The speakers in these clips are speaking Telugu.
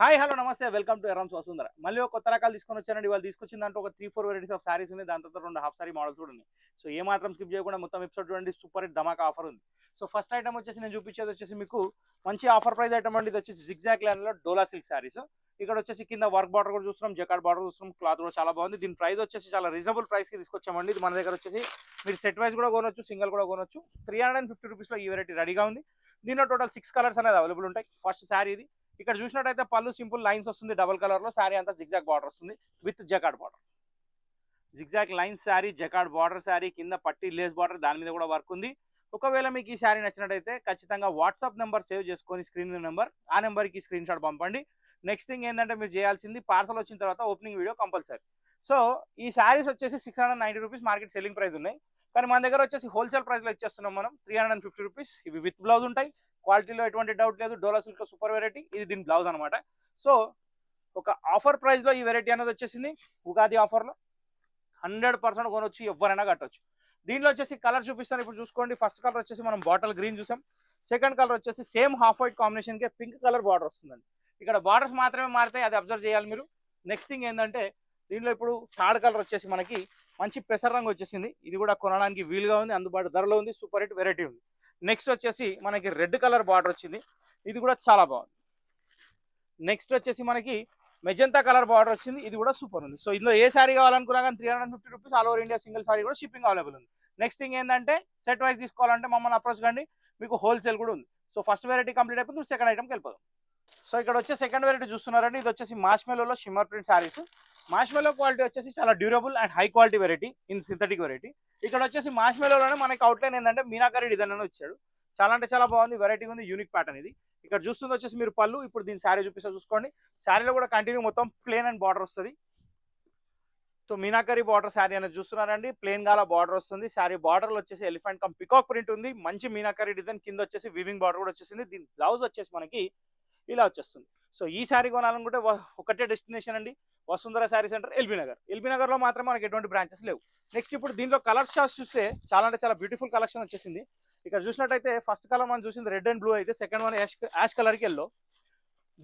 హాయ్ హలో నమస్తే వెల్కమ్ టు ఎరామ్స్ వసుంధర. మళ్ళీ ఒక కొత్త రకాలు తీసుకొని వచ్చానండి. వాళ్ళు తీసుకొచ్చిన దాంట్లో ఒక 3-4 వెరైటీస్ ఆఫ్ సారీస్ ఉన్నాయి. దాని తర్వాత 2 హాఫ్ సారీ మోడల్స్ కూడా ఉన్నాయి. సో ఏ మాత్రం స్కిప్ చేయకుండా మొత్తం ఎపిసోడ్ చూడండి. సూపర్ హిట్ ధమాకా ఆఫర్ ఉంది. సో ఫస్ట్ ఐటమ్ వచ్చేసి నేను చూపించేది వచ్చేసి మీకు మంచి ఆఫర్ ప్రైస్ ఐటమ్ అండి. ఇది వచ్చేసి జిగ్జాగ్ లైన్లో డోలా సిల్క్ సారీస్. ఇక్కడ వచ్చేసి కింద వర్క్ బార్డర్ కూడా చూస్తున్నాం, జకార్డ్ బార్డర్ చూస్తున్నాం. క్లాత్ కూడా చాలా బాగుంది. దీని ప్రైస్ వచ్చేసి చాలా రీజనబుల్ ప్రైస్కి తీసుకొచ్చామండి. ఇది మన దగ్గర వచ్చేసి మీరు సెట్ వైజ్ కూడా కొనొచ్చు, సింగిల్ కూడా కొనొచ్చు. 350 రూపీస్లో ఈ వెరైటీ రెడీగా ఉంది. దీనిలో టోటల్ 6 కలర్స్ అనేది అవైలబుల్ ఉంటాయి. ఫస్ట్ శారీ ఇది. ఇక్కడ చూసినట్టయితే పళ్ళు సింపుల్ లైన్స్ వస్తుంది, డబుల్ కలర్ లో. శారీ అంతా జిగ్జాగ్ బార్డర్ వస్తుంది with jacquard border. Zigzag lines sari, jacquard border sari, కింద పట్టి లేస్ బార్డర్, దాని మీద కూడా వర్క్ ఉంది. ఒకవేళ మీకు ఈ శారీ నచ్చినట్టయితే ఖచ్చితంగా వాట్సాప్ నెంబర్ సేవ్ చేసుకొని స్క్రీన్ నెంబర్, ఆ నెంబర్కి స్క్రీన్ షాట్ పంపండి. నెక్స్ట్ థింగ్ ఏంటంటే మీరు చేయాల్సింది పార్సల్ వచ్చిన తర్వాత ఓపెనింగ్ వీడియో కంపల్సరీ. సో ఈ శారీస్ వచ్చేసి 690 రూపీస్ మార్కెట్ సెల్లింగ్ ప్రైస్ ఉన్నాయి. కానీ మన దగ్గర వచ్చేసి హోల్సేల్ ప్రైస్లో ఇచ్చేస్తున్నాం మనం 350 రూపీస్. ఇవి విత్ బ్లౌజ్ ఉంటాయి. క్వాలిటీలో ఎటువంటి డౌట్ లేదు. డోలా సిల్క్ సూపర్ వెరైటీ. ఇది దీని బ్లౌజ్ అనమాట. సో ఒక ఆఫర్ ప్రైస్లో ఈ వెరైటీ అనేది వచ్చేసింది. ఉగాది ఆఫర్లో 100% కొనొచ్చు, ఎవరైనా కట్టొచ్చు. దీనిలో వచ్చేసి కలర్ చూపిస్తాను, ఇప్పుడు చూసుకోండి. ఫస్ట్ కలర్ వచ్చేసి మనం బాటిల్ గ్రీన్ చూసాం. సెకండ్ కలర్ వచ్చేసి సేమ్ హాఫ్ వైట్ కాంబినేషన్కి పింక్ కలర్ బార్డర్ వస్తుందండి. ఇక్కడ బార్డర్స్ మాత్రమే మారుతాయి, అది అబ్జర్వ్ చేయాలి మీరు. నెక్స్ట్ థింగ్ ఏంటంటే దీనిలో ఇప్పుడు థర్డ్ కలర్ వచ్చేసి మనకి మంచి పెసర రంగు వచ్చేసింది. ఇది కూడా కొనడానికి వీలుగా ఉంది, అందుబాటు ధరలో ఉంది, సూపర్ హిట్ వెరైటీ ఉంది. నెక్స్ట్ వచ్చేసి మనకి రెడ్ కలర్ బార్డర్ వచ్చింది. ఇది కూడా చాలా బాగుంది. నెక్స్ట్ వచ్చేసి మనకి మెజంతా కలర్ బార్డర్ వచ్చింది. ఇది కూడా సూపర్ ఉంది. సో ఇందులో ఏ శారీ కావాలనుకున్నా కానీ 350 rupees all over India single sari కూడా షిప్పింగ్ అవైలబుల్ ఉంది. నెక్స్ట్ థింగ్ ఏంటంటే సెట్ వైజ్ తీసుకోవాలంటే మమ్మల్ని అప్రోచ్ కండి, మీకు హోల్సేల్ కూడా ఉంది. సో ఫస్ట్ వెరైటీ కంప్లీట్ అయిపోతుంది, సెకండ్ ఐటమ్కి వెళ్ళిపోదాం. సో ఇక్కడ వచ్చే సెకండ్ వెరైటీ చూస్తున్నారండి. ఇది వచ్చేసి మార్ష్మెలోలో shimmer print saris. Marshmallow quality వచ్చేసి చాలా durable and high quality variety in synthetic variety. ఇక్కడ వచ్చేసి మార్ష్మెలోనే మనకి అవుట్లైన్ ఏంటంటే మీనాకరీ డిజైన్ అని వచ్చాడు. చాలా అంటే చాలా బాగుంది, వెరైటీ ఉంది, యూనిక్ ప్యాటర్న్ ఇది. ఇక్కడ చూస్తుంది వచ్చేసి మీరు పళ్ళు. ఇప్పుడు దీని శారీ చూపిస్తా చూసుకోండి. శారీలో కూడా కంటిన్యూ మొత్తం ప్లేన్ అండ్ బార్డర్ వస్తుంది. సో మీనాకరీ బార్డర్ శారీ అనేది చూస్తున్నారండి. ప్లేన్ గాల బార్డర్ వస్తుంది. శారీ బార్డర్లో వచ్చేసి ఎలిఫెంట్ కమ్ పికాక్ ప్రింట్ ఉంది. మంచి మీనాకరీ డిజైన్, కింద వచ్చేసి వివింగ్ బార్డర్ కూడా వచ్చేసింది. దీని బ్లౌజ్ వచ్చేసి మనకి ఇలా వచ్చేస్తుంది. సో ఈ శారీ కొనాలనుకుంటే ఒకటే డెస్టినేషన్ అండి, Vasundhara sari centre, LB Nagar. LB నగర్లో మాత్రం మనకి ఎటువంటి బ్రాంచెస్ లేవు. నెక్స్ట్ ఇప్పుడు దీంట్లో కలర్ షార్ట్స్ చూస్తే చాలా అంటే చాలా బ్యూటిఫుల్ కలెక్షన్ వచ్చేసింది. ఇక్కడ చూసినట్టయితే ఫస్ట్ కలర్ మనం చూసింది రెడ్ అండ్ బ్లూ అయితే, సెకండ్ వన్ యాష్ కలర్కి ఎల్లో.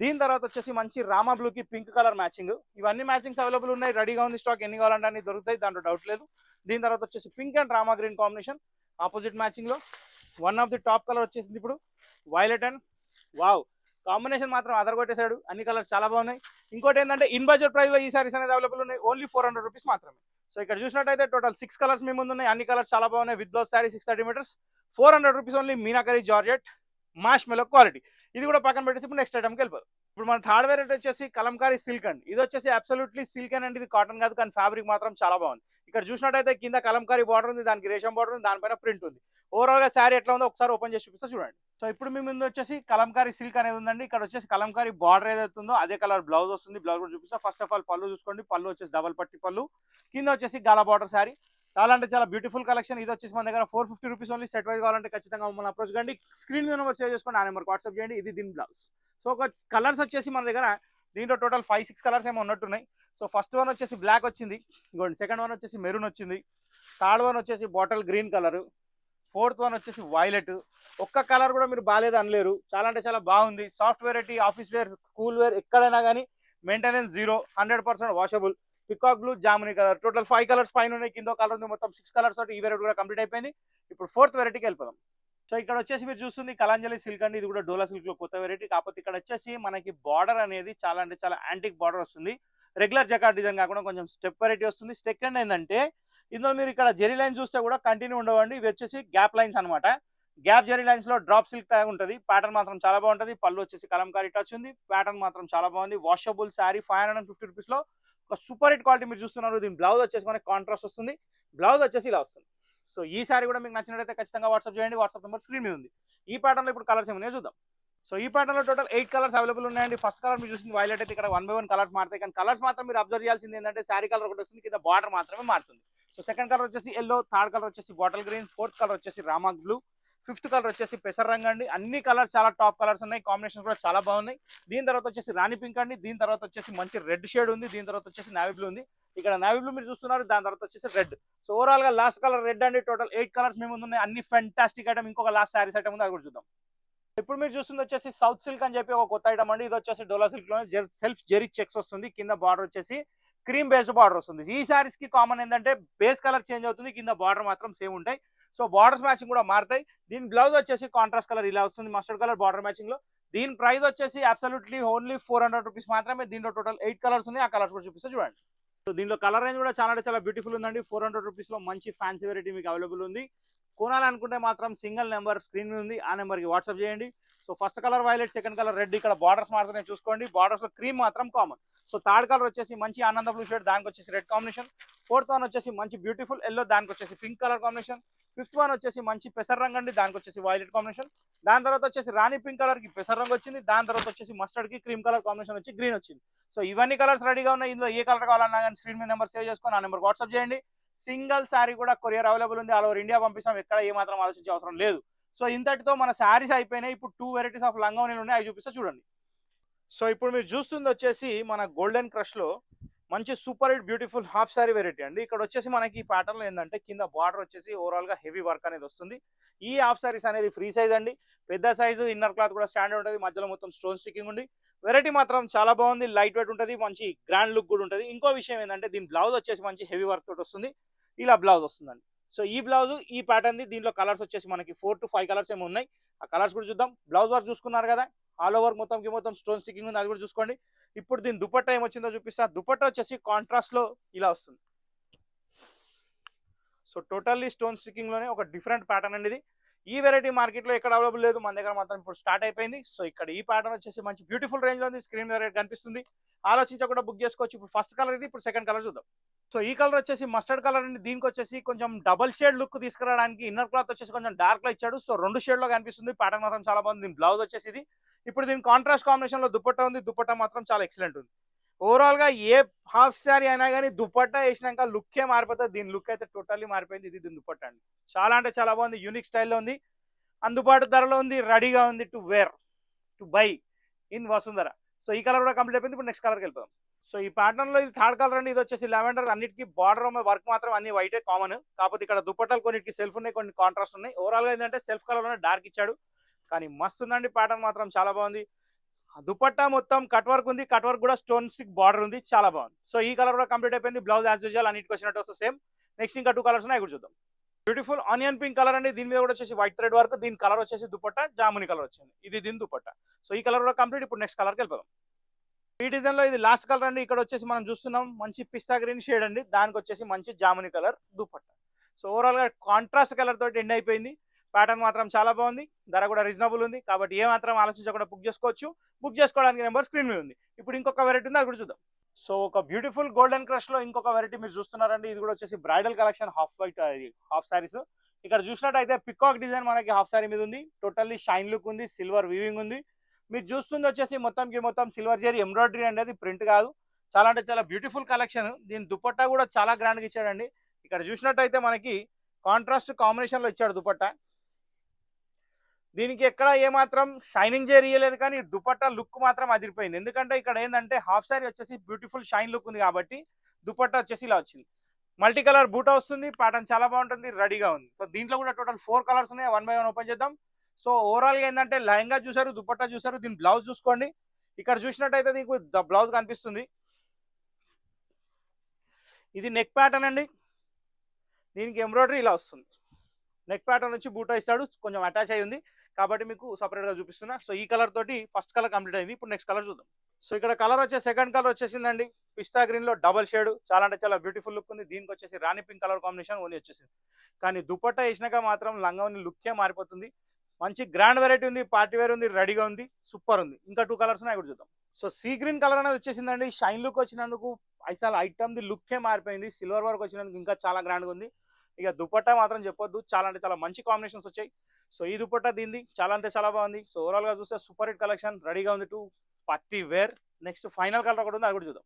దీని తర్వాత వచ్చేసి మంచి రామా బ్లూకి పింక్ కలర్ మ్యాచింగ్. ఇవన్నీ మ్యాచింగ్స్ అవైలబుల్ ఉన్నాయి, రెడీగా ఉంది స్టాక్. ఎన్ని కావాలంటే అన్ని దొరుకుతాయి, దాంట్లో డౌట్ లేదు. దీని తర్వాత వచ్చేసి pink and Rama green combination opposite మ్యాచింగ్లో. One of the top colour వచ్చేసింది ఇప్పుడు వైలెట్ అండ్ వావ్ కాంబినేషన్ మాత్రం అదరగొట్టేశాడు. అన్ని కలర్స్ చాలా బాగున్నాయి. ఇంకోటి ఏంటంటే ఇన్ బడ్జెట్ ప్రైస్లో ఈ సారీస్ అనేది అవైలబుల్ ఉన్నాయి, ఓన్లీ 400 రూపీస్ మాత్రమే. సో ఇక్కడ చూసినట్టయితే టోటల్ 6 కలర్స్ మీ ముందు ఉన్నాయి. అన్ని కలర్స్ చాలా బాగున్నాయి. With blouse sari 630 metres, 400 rupees only. Meenakari georgette marshmallow quality. ఇది కూడా పక్కన పెట్టేసి ఇప్పుడు నెక్స్ట్ ఐటమ్కి వెళ్ళిపోదు. ఇప్పుడు మన థర్డ్ వెరైటీ వచ్చేసి కలంకారీ సిల్క్ అండి. ఇది వచ్చేసి అబ్సల్యూట్లీ సిల్క్ అండి. ఇది కాటన్ కాదు, కానీ ఫ్యాబ్రిక్ మాత్రం చాలా బాగుంది. ఇక్కడ చూసినట్టయితే కింద కలంకారీ బార్డర్ ఉంది, దానికి రేషం బార్డర్ ఉంది, దానిపైన ప్రింట్ ఉంది. ఓవరాల్ గా శారీ ఎట్లా ఉందో ఒకసారి ఓపెన్ చేసి చూపిస్తా చూడండి. సో ఇప్పుడు మీ ముందు వచ్చేసి కలంకారీ సిల్క్ అనేది ఉందండి. ఇక్కడ వచ్చేసి కలంకారీ బార్డర్ ఏదైతే ఉందో అదే కలర్ బ్లౌజ్ వస్తుంది. బ్లౌజ్ కూడా చూపిస్తా. ఫస్ట్ ఆఫ్ ఆల్ పళ్ళు చూసుకోండి. పళ్ళు వచ్చేసి డబల్ పట్టి పళ్ళు, కింద వచ్చేసి గాలా బార్డర్ శారీ. చాలా అంటే చాలా బ్యూటిఫుల్ కలెక్షన్. ఇది వచ్చేసి మన దగ్గర 450 రూపీస్ ఓన్లీ. సెట్ వైజ్ కావాలంటే ఖచ్చితంగా మమ్మల్ని అప్రోచ్ కండి. స్క్రీన్ నెంబర్ సేవ్ చేసుకోండి, ఆ నెంబర్కి వాట్సాప్ చేయండి. ఇది దీని బ్లౌజ్. సో ఒక కలర్స్ వచ్చేసి మన దగ్గర దీంట్లో టోటల్ 5-6 కలర్స్ ఏమో ఉన్నట్టున్నాయి. సో ఫస్ట్ వన్ వచ్చేసి బ్లాక్ వచ్చింది, ఇంకోటి సెకండ్ వన్ వచ్చేసి మెరూన్ వచ్చింది, థర్డ్ వన్ వచ్చేసి bottle green colour, fourth one వచ్చేసి వైలెట్. ఒక్క కలర్ కూడా మీరు బాగాలేదు అనలేరు, చాలా అంటే చాలా బాగుంది. Soft variety, office wear, school wear, ఎక్కడైనా కానీ maintenance 0, 100% washable. Peacock blue, jamuni colour. Total 5 colours పైన ఉన్నాయి, కింద కలర్ ఉంది. మొత్తం 6 కలర్స్ తోటి ఈ వెరైటీ కూడా కంప్లీట్ అయిపోయింది. ఇప్పుడు ఫోర్త్ వెరైటీకి వెళ్ళిపోదాం. సో ఇక్కడ వచ్చేసి మీరు చూస్తుంది కలాంజలి సిల్క్ అండి. ఇది కూడా డోలా సిల్క్ లో కొత్త వెరైటీ. కాకపోతే ఇక్కడ వచ్చేసి మనకి బార్డర్ అనేది చాలా అంటే చాలా యాంటిక్ బార్డర్ వస్తుంది. రెగ్యులర్ జకార్డ్ డిజైన్ కాకుండా కొంచెం స్టెప్ వెరైటీ వస్తుంది. సెకండ్ ఏంటంటే ఇందులో మీరు ఇక్కడ జెరీ లైన్స్ చూస్తే కూడా కంటిన్యూ ఉండవండి. ఇవి వచ్చేసి గ్యాప్ లైన్స్ అనమాట. గ్యాప్ జెరీ లైన్స్ లో డ్రాప్ సిల్క్ టైప్ ఉంటుంది. ప్యాటర్న్ మాత్రం చాలా బాగుంటుంది. పళ్ళు వచ్చేసి కలంకారీ టచ్ ఉంది. ప్యాటర్న్ మాత్రం చాలా బాగుంది. వాషబుల్ శారీ 550 రూపీస్ లో ఒక సూపర్ హిట్ క్వాలిటీ మీరు చూస్తున్నారు. దీని బ్లౌజ్ వచ్చేసి మనకి కాంట్రాస్ట్ వస్తుంది. బ్లౌజ్ వచ్చేసి ఇలా వస్తుంది. సో ఈ సారీ కూడా మీకు నచ్చినట్లయితే ఖచ్చితంగా వాట్సాప్ చేయండి. వాట్సాప్ నెంబర్ స్క్రీన్ మీద ఉంది. ఈ ప్యాటర్న్లో ఇప్పుడు కలర్స్ ఏమైనా చూద్దాం. సో ఈ ప్యాటర్న్లో టోటల్ 8 కలర్స్ అవైలబుల్ ఉన్నాయండి. ఫస్ట్ కలర్ మీరు చూసింది వైలెట్ అయితే ఇక్కడ 1 by 1 కలర్స్ మారుతాయి. కానీ కలర్స్ మాత్రం మీరు అబ్జర్వ్ చేయాల్సింది ఏంటంటే శారీ కలర్ ఒకటి వస్తుంది, కింద బార్డర్ మాత్రమే మారుతుంది. సో సెకండ్ కలర్ వచ్చేసి ఎల్లో, థర్డ్ కలర్ వచ్చేసి బాటిల్ గ్రీన్, ఫోర్త్ కలర్ వచ్చేసి రామా బ్లూ, ఫిఫ్త్ కలర్ వచ్చేసి పెసర్ రంగు అండి. అన్ని కలర్స్ చాలా టాప్ కలర్స్ ఉన్నాయి. కాంబినేషన్ కూడా చాలా బాగున్నాయి. దీని తర్వాత వచ్చేసి రాణి పింక్ అండి. దీని తర్వాత వచ్చేసి మంచి రెడ్ షేడ్ ఉంది. దీని తర్వాత వచ్చేసి నావీ బ్లూ ఉంది. ఇక్కడ నావీ బ్లూ మీరు చూస్తున్నారు, దాని తర్వాత వచ్చేసి రెడ్. సో ఓవరాల్ గా లాస్ట్ కలర్ రెడ్ అండి. టోటల్ 8 కలర్స్ మేము ఉన్నాయి. అన్ని ఫెంటాస్టిక్ ఐటమ్. ఇంకొక లాస్ట్ శారీస్ ఐటమ్ ఉంది, అది కూడా చూద్దాం. ఇప్పుడు మీరు చూస్తుంది వచ్చేసి సౌత్ సిల్క్ అని చెప్పి ఒక కొత్త ఐటమ్ అండి. ఇది వచ్చేసి డోలా సిల్క్ లో సెల్ఫ్ జెరీ చెక్స్ వస్తుంది. కింద బార్డర్ వచ్చేసి క్రీమ్ బేస్డ్ బార్డర్ వస్తుంది. ఈ సారీస్ కి కామన్ ఏంటంటే బేస్ కలర్ చేంజ్ అవుతుంది, కింద బార్డర్ మాత్రం సేమ్ ఉంటాయి. సో బార్డర్స్ మ్యాచింగ్ కూడా మారుతాయి. దీని బ్లౌజ్ వచ్చేసి కాంట్రాస్ట్ కలర్ ఇలా వస్తుంది, మస్టర్డ్ కలర్ బార్డర్ మ్యాచింగ్ లో. దీని ప్రైస్ వచ్చేసి అబ్సల్యూట్లీ ఓన్లీ 400 రూపీస్ మాత్రమే. దీంట్లో టోటల్ 8 కలర్స్ ఉన్నాయి. ఆ కలర్స్ కూడా చూపిస్తే చూడండి. సో దీంట్లో కలర్ రేంజ్ కూడా చాలా బ్యూటిఫుల్ ఉందండి. 400 రూపీస్ లో మంచి ఫ్యాన్సీ వెరైటీ మీకు అవైలబుల్ ఉంది. కొనాలనుకుంటే మాత్రం సింగిల్ నెంబర్ స్క్రీన్ మీద ఉంది, ఆ నెంబర్కి వాట్సాప్ చేయండి. So first colour violet, second colour red. ఇక్కడ బార్డర్స్ మాత్రమే చూసుకోండి, బార్డర్స్ లో క్రీమ్ మాత్రం కామన్. సో థర్డ్ కలర్ వచ్చేసి మంచి ఆనంద బ్లూ షేడ్, దానికి వచ్చేసి రెడ్ కాంబినేషన్. ఫోర్త్ వన్ వచ్చేసి మంచి బ్యూటిఫుల్ ఎల్లో, దానికి వచ్చేసి pink colour combination. Fifth one వచ్చేసి మంచి పెసర్ రంగు అండి, దానికి వచ్చేసి వైలెట్ కాంబినేషన్. దాని తర్వాత వచ్చేసి రాణి పింక్ కలర్ కి పెసర్ రంగు వచ్చింది. దాని తర్వాత వచ్చేసి మస్టర్డ్ కి క్రీమ్ కలర్ కాంబినేషన్ వచ్చి గ్రీన్ వచ్చింది. సో ఇవన్నీ కలర్స్ రెడీగా ఉన్నాయి. ఇందులో ఏ కలర్ కావాలన్నా కానీ స్క్రీన్ మీద నెంబర్ సేవ్ చేసుకొని ఆ నెంబర్ వాట్సాప్ చేయండి. సింగిల్ శారీ కూడా కొరియర్ అవైలబుల్ ఉంది. ఆల్ ఓవర్ ఇండియా పంపిస్తాం, ఎక్కడ ఏ మాత్రం ఆలోచించే అవసరం లేదు. సో ఇంతటితో మన శారీస్ అయిపోయినాయి. ఇప్పుడు 2 వెరైటీస్ ఆఫ్ లంగావోణీలు ఉన్నాయి, అవి చూపిస్తా చూడండి. సో ఇప్పుడు మీరు చూస్తుంది వచ్చేసి మన గోల్డెన్ క్రష్ లో మంచి super hit beautiful half sari variety అండి. ఇక్కడ వచ్చేసి మనకి ఈ ప్యాటర్న్ లో ఏంటంటే కింద బార్డర్ వచ్చేసి ఓవరాల్ గా హెవీ వర్క్ అనేది వస్తుంది. ఈ హాఫ్ శారీస్ అనేది ఫ్రీ సైజ్ అండి, పెద్ద సైజు. ఇన్నర్ క్లాత్ కూడా స్టాండర్డ్ ఉంటుంది, మధ్యలో మొత్తం స్టోన్ స్టికింగ్ ఉంది. వెరైటీ మాత్రం చాలా బాగుంది, లైట్ వెయిట్ ఉంటుంది, మంచి గ్రాండ్ లుక్ కూడా ఉంటుంది. ఇంకో విషయం ఏంటంటే దీని బ్లౌజ్ వచ్చేసి మంచి హెవీ వర్క్ తోటి వస్తుంది. ఇలా బ్లౌజ్ వస్తుందండి. సో ఈ బ్లౌజ్ ఈ ప్యాటర్న్ ది, దీంట్లో కలర్స్ వచ్చేసి మనకి 4 to 5 కలర్స్ ఏమో ఉన్నాయి. ఆ కలర్స్ కూడా చూద్దాం. బ్లౌజ్ వర్క్ చూసుకున్నారు కదా, ఆల్ ఓవర్ మొత్తం స్టోన్ స్టికింగ్ ఉంది, అది కూడా చూసుకోండి. ఇప్పుడు దీని దుపట్టా ఏమొచ్చిందో చూపిస్తా. దుపట్టా వచ్చేసి కాంట్రాస్ట్ లో ఇలా వస్తుంది. సో టోటల్లీ స్టోన్ స్టికింగ్ లోనే ఒక డిఫరెంట్ ప్యాటర్న్ అండి ఇది. ఈ వెరైటీ మార్కెట్ లో ఎక్కడ అవైలబుల్ లేదు, మన దగ్గర మాత్రం ఇప్పుడు స్టార్ట్ అయిపోయింది. సో ఇక్కడ ఈ ప్యాటర్న్ వచ్చేసి మంచి బ్యూటిఫుల్ రేంజ్ లో ఉంది. స్క్రీన్ మీద రేట్ కనిపిస్తుంది, ఆలోచించకుండా బుక్ చేసుకోవచ్చు. ఇప్పుడు ఫస్ట్ కలర్ ఇది, ఇప్పుడు సెకండ్ కలర్ చూద్దాం. సో ఈ కలర్ వచ్చేసి మస్టర్డ్ కలర్ అండి. దీనికి వచ్చేసి కొంచెం డబల్ షేడ్ లుక్ తీసుకురావడానికి ఇన్నర్ క్లాత్ వచ్చేసి కొంచెం డార్క్ లో ఇచ్చాడు. సో 2 షేడ్ లో కనిపిస్తుంది. ప్యాటర్న్ మాత్రం చాలా బాగుంది. దీని బ్లౌజ్ వచ్చేసి ఇది. ఇప్పుడు దీని కాంట్రాస్ట్ కాంబినేషన్ లో దుపట్టా ఉంది. దుపట్టా మాత్రం చాలా ఎక్సలెంట్ ఉంది. ఓవరాల్ గా ఏ హాఫ్ శారీ అయినా కానీ దుపట్టా వేసినాక లుక్కే మారిపోతుంది. దీని లుక్ అయితే టోటల్లీ మారిపోయింది. ఇది దీని దుపట్టా అండి, చాలా అంటే చాలా బాగుంది. యూనిక్ స్టైల్లో ఉంది, అందుబాటు ధరలో ఉంది, రెడీగా ఉంది to wear to buy in Vasundhara. So ఈ కలర్ కూడా కంప్లీట్ అయిపోయింది. ఇప్పుడు నెక్స్ట్ కలర్కి వెళ్తాం. సో ఈ ప్యాటర్న్ లో ఇది థర్డ్ కలర్ అండి. ఇది వచ్చేసి లావెండర్. అన్నిటికీ బార్డర్ వర్క్ మాత్రం అన్ని వైటే కామన్, కాకపోతే ఇక్కడ దుపట్టాలు కొన్నిటికి సెల్ఫ్ ఉన్నాయి, కొన్ని కాంట్రాస్ట్ ఉన్నాయి. ఓవరాల్ గా ఏంటంటే సెల్ఫ్ కలర్ లోనే డార్క్ ఇచ్చాడు, కానీ మస్తు ఉందండి. ప్యాటర్న్ మాత్రం చాలా బాగుంది. దుపట్టా మొత్తం కట్ వర్క్ ఉంది, కట్ వర్క్ కూడా స్టోన్ స్టిక్ బార్డర్ ఉంది, చాలా బాగుంది. సో ఈ కలర్ కూడా కంప్లీట్ అయిపోయింది. బ్లౌజ్ యాజ్ యూజువల్ అన్నిటికి వచ్చినట్టు వస్తుంది సేమ్. నెక్స్ట్ ఇంకా 2 కలర్స్ ఉన్నాయి, కూడా చూద్దాం. బ్యూటిఫుల్ ఆనియన్ పింక్ కలర్ అండి. దీని మీద కూడా వచ్చేసి వైట్ థ్రెడ్ వర్క్. దీని కలర్ వచ్చేసి దుపట్టా జాముని కలర్ వచ్చింది, ఇది దీని దుపట్టా. సో ఈ కలర్ కూడా కంప్లీట్. ఇప్పుడు నెక్స్ట్ కలర్కి వెళ్ళిపోదాం. ఈ డిజైన్ లో ఇది లాస్ట్ కలర్ అండి. ఇక్కడ వచ్చేసి మనం చూస్తున్నాం మంచి పిస్తా గ్రీన్ షేడ్ అండి, దానికి వచ్చేసి మంచి జాముని కలర్ దుపట్టా. సో ఓవరాల్ గా కాంట్రాస్ట్ కలర్ తోటి ఎండ్ అయిపోయింది. ప్యాటర్న్ మాత్రం చాలా బాగుంది, ధర కూడా రీజనబుల్ ఉంది, కాబట్టి ఏ మాత్రం ఆలోచించకుండా బుక్ చేసుకోవచ్చు. బుక్ చేసుకోవడానికి నెంబర్ స్క్రీన్ మీద ఉంది. ఇప్పుడు ఇంకొక వెరైటీ ఉంది, అది కూడా చూద్దాం. సో ఒక బ్యూటిఫుల్ గోల్డెన్ క్రష్ లో ఇంకొక వెరైటీ మీరు చూస్తున్నారండి. ఇది కూడా వచ్చేసి bridal collection, half white half saris. ఇక్కడ చూసినట్టయితే పికాక్ డిజైన్ మనకి హాఫ్ సారీ మీద ఉంది. టోటల్లీ షైన్ లుక్ ఉంది, సిల్వర్ వీవింగ్ ఉంది. మీరు చూస్తుంది వచ్చేసి మొత్తం సిల్వర్ జరీ ఎంబ్రాయిడరీ అండి, అది ప్రింట్ కాదు. చాలా అంటే చాలా బ్యూటిఫుల్ కలెక్షన్. దీని దుపట్టా కూడా చాలా గ్రాండ్ గా ఇచ్చాడండి. ఇక్కడ చూసినట్టయితే మనకి కాంట్రాస్ట్ కాంబినేషన్ లో ఇచ్చాడు దుపట్టా. దీనికి ఎక్కడ ఏమాత్రం షైనింగ్ చేయలేదు, కానీ దుపట్టా లుక్ మాత్రం అదిరిపోయింది. ఎందుకంటే ఇక్కడ ఏంటంటే హాఫ్ సారీ వచ్చేసి బ్యూటిఫుల్ షైన్ లుక్ ఉంది, కాబట్టి దుపట్టా వచ్చేసి ఇలా వచ్చింది. మల్టీ కలర్ బూటా వస్తుంది, ప్యాటర్న్ చాలా బాగుంటుంది, రెడీగా ఉంది. సో దీంట్లో కూడా టోటల్ 4 కలర్స్ ఉన్నాయి. 1 by 1 ఓపెన్ చేద్దాం. సో ఓవరాల్ గా ఏంటంటే లెహంగా చూసారు, దుపట్టా చూసారు, దీని బ్లౌజ్ చూసుకోండి. ఇక్కడ చూసినట్టయితే మీకు బ్లౌజ్ కనిపిస్తుంది. ఇది నెక్ ప్యాటర్న్ అండి. దీనికి ఎంబ్రాయిడరీ ఇలా వస్తుంది. నెక్ ప్యాటర్న్ వచ్చి బూటా ఇస్తాడు, కొంచెం అటాచ్ అయి ఉంది, కాబట్టి మీకు సపరేట్ గా చూపిస్తున్నా. సో ఈ కలర్ తోటి ఫస్ట్ కలర్ కంప్లీట్ అయింది. ఇప్పుడు నెక్స్ట్ కలర్ చూద్దాం. సో ఇక్కడ కలర్ వచ్చేసి సెకండ్ కలర్ వచ్చేసిందండి. పిస్తా గ్రీన్ లో డబల్ షేడ్, చాలా అంటే చాలా బ్యూటిఫుల్ లుక్ ఉంది. దీనికి వచ్చేసి రాణి పింక్ కలర్ కాంబినేషన్ ఓన్లీ వచ్చేసింది, కానీ దుపట్టా వేసినాక మాత్రం లంగావోని లుక్కే మారిపోతుంది. మంచి గ్రాండ్ వెరైటీ ఉంది, పార్టీ వేర్ ఉంది, రెడీగా ఉంది, సూపర్ ఉంది. ఇంకా 2 కలర్స్ ఉన్నాయి, కూడా చూద్దాం. సో సీ గ్రీన్ కలర్ అనేది వచ్చేసిందండి. షైన్ లుక్ వచ్చినందుకు అసలు ఐటమ్ ది లుక్కే మారిపోయింది. సిల్వర్ వర్క్ వచ్చినందుకు ఇంకా చాలా గ్రాండ్గా ఉంది. ఇక దుపట్టా మాత్రం చెప్పొద్దు, చాలా అంటే చాలా మంచి కాంబినేషన్స్ వచ్చాయి. సో ఈ దుపట్టా దీనిది చాలా అంటే చాలా బాగుంది. సో ఓవరాల్ గా చూస్తే సూపర్ హిట్ కలెక్షన్, రెడీగా ఉంది to party wear. Next final colour ఒకటి ఉంది, అది కూడా చూద్దాం.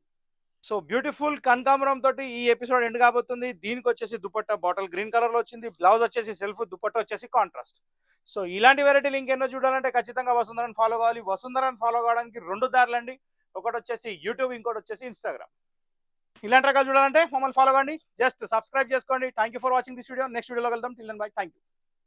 సో బ్యూటిఫుల్ కనకాంబరం తోటి ఈ ఎపిసోడ్ ఎండ్ కాబోతుంది. దీనికి వచ్చేసి దుపట్టా బాటిల్ గ్రీన్ కలర్ లో వచ్చింది. బ్లౌజ్ వచ్చేసి సెల్ఫ్, దుపట్టా వచ్చేసి కాంట్రాస్ట్. సో ఇలాంటి వెరైటీలు ఇంకెన్నో చూడాలంటే ఖచ్చితంగా వసుంధరని ఫాలో కావాలి. వసుంధరని ఫాలో కావడానికి 2 దారులండి, ఒకటి వచ్చేసి యూట్యూబ్, ఇంకోటి వచ్చేసి ఇన్స్టాగ్రామ్. ఇలాంటి రకాలు చూడాలంటే మమ్మల్ని ఫాలో కండి, జస్ట్ సబ్స్క్రైబ్ చేసుకోండి. Thank you for watching this video. Next వీడియోలో వెళ్దాం. Till then bye, thank you.